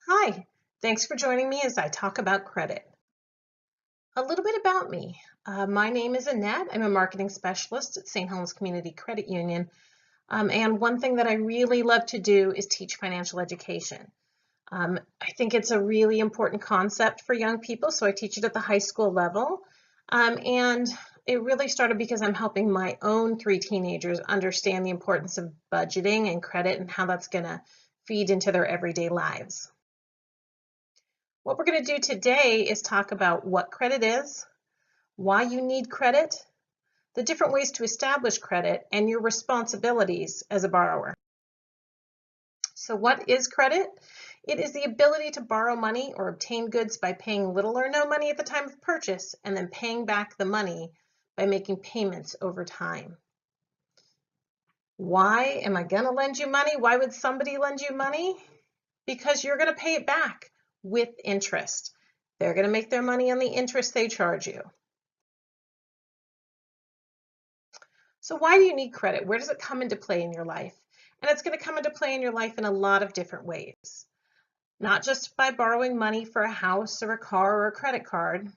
Hi, thanks for joining me as I talk about credit. A little bit about me. My name is Annette. I'm a marketing specialist at St. Helens Community Credit Union. And one thing that I really love to do is teach financial education. I think it's a really important concept for young people, so I teach it at the high school level. And it really started because I'm helping my own three teenagers understand the importance of budgeting and credit and how that's going to feed into their everyday lives. What we're going to do today is talk about what credit is, why you need credit, the different ways to establish credit, and your responsibilities as a borrower. So what is credit? It is the ability to borrow money or obtain goods by paying little or no money at the time of purchase and then paying back the money by making payments over time. Why am I going to lend you money? Why would somebody lend you money? Because you're going to pay it back with interest. They're going to make their money on the interest they charge you. So why do you need credit? Where does it come into play in your life? And it's going to come into play in your life in a lot of different ways. Not just by borrowing money for a house or a car or a credit card,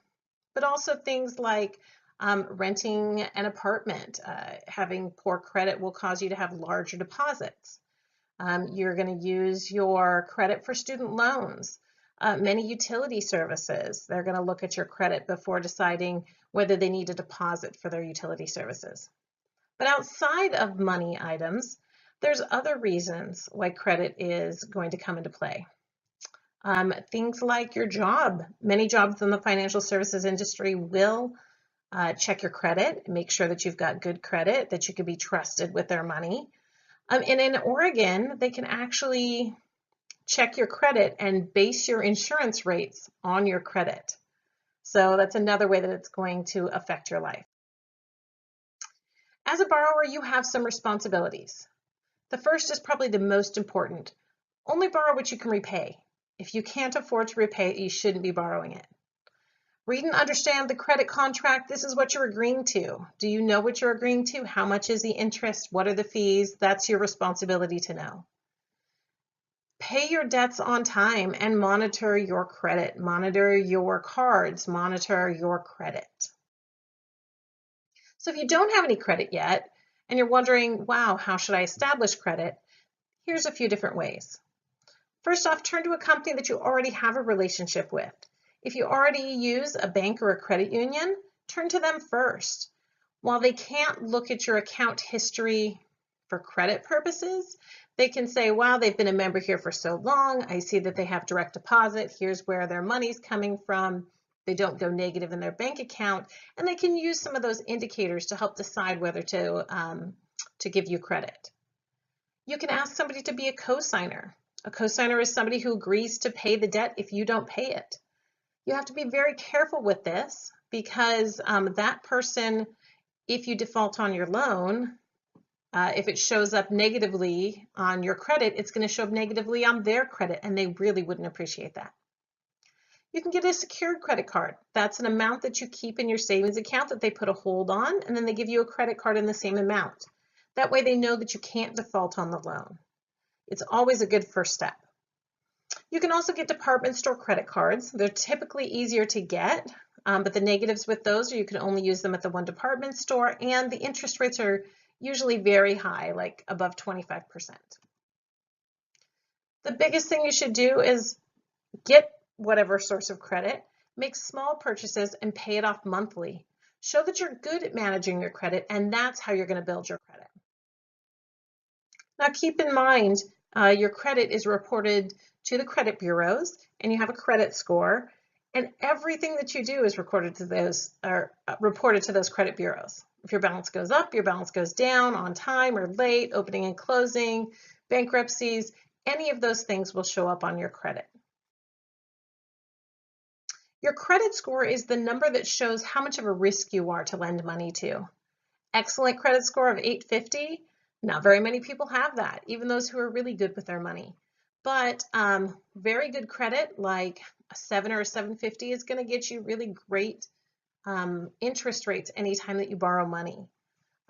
but also things like renting an apartment. Having poor credit will cause you to have larger deposits. You're going to use your credit for student loans. Many utility services, they're going to look at your credit before deciding whether they need a deposit for their utility services. But outside of money items, there's other reasons why credit is going to come into play. Things like your job. Many jobs in the financial services industry will check your credit, make sure that you've got good credit, that you can be trusted with their money. And in Oregon, they can actually check your credit and base your insurance rates on your credit. So that's another way that it's going to affect your life. As a borrower, you have some responsibilities. The first is probably the most important. Only borrow what you can repay. If you can't afford to repay it, you shouldn't be borrowing it. Read and understand the credit contract. This is what you're agreeing to. Do you know what you're agreeing to? How much is the interest? What are the fees? That's your responsibility to know. Pay your debts on time and monitor your credit. Monitor your cards. Monitor your credit. So if you don't have any credit yet, and you're wondering, wow, how should I establish credit? Here's a few different ways. First off, turn to a company that you already have a relationship with. If you already use a bank or a credit union, turn to them first. While they can't look at your account history for credit purposes, they can say, wow, they've been a member here for so long. I see that they have direct deposit. Here's where their money's coming from. They don't go negative in their bank account. And they can use some of those indicators to help decide whether to give you credit. You can ask somebody to be a cosigner. A cosigner is somebody who agrees to pay the debt if you don't pay it. You have to be very careful with this because that person, if you default on your loan, if it shows up negatively on your credit, it's going to show up negatively on their credit, and they really wouldn't appreciate that. You can get a secured credit card. That's an amount that you keep in your savings account that they put a hold on, and then they give you a credit card in the same amount. That way they know that you can't default on the loan. It's always a good first step. You can also get department store credit cards. They're typically easier to get, but the negatives with those are you can only use them at the one department store, and the interest rates are usually very high, like above 25%. The biggest thing you should do is get whatever source of credit, make small purchases, and pay it off monthly. Show that you're good at managing your credit, and that's how you're going to build your credit. Now keep in mind, your credit is reported to the credit bureaus, and you have a credit score, and everything that you do is reported to those credit bureaus. If your balance goes up, your balance goes down, on time or late, opening and closing, bankruptcies, any of those things will show up on your credit. Your credit score is the number that shows how much of a risk you are to lend money to. Excellent credit score of 850, not very many people have that, even those who are really good with their money. But very good credit, like a 7 or a 750, is going to get you really great interest rates anytime that you borrow money.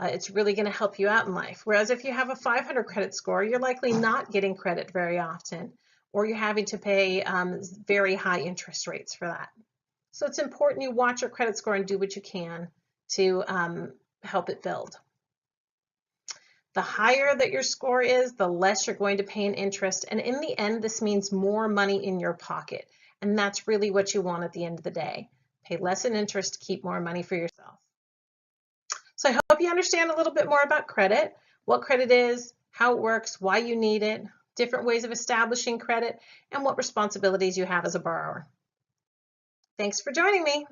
It's really going to help you out in life. Whereas if you have a 500 credit score, you're likely not getting credit very often. or you're having to pay very high interest rates for that. So it's important you watch your credit score and do what you can to help it build. The higher that your score is, the less you're going to pay in interest. And in the end, this means more money in your pocket. And that's really what you want at the end of the day. Pay less in interest, keep more money for yourself. So I hope you understand a little bit more about credit, what credit is, how it works, why you need it, different ways of establishing credit, and what responsibilities you have as a borrower. Thanks for joining me.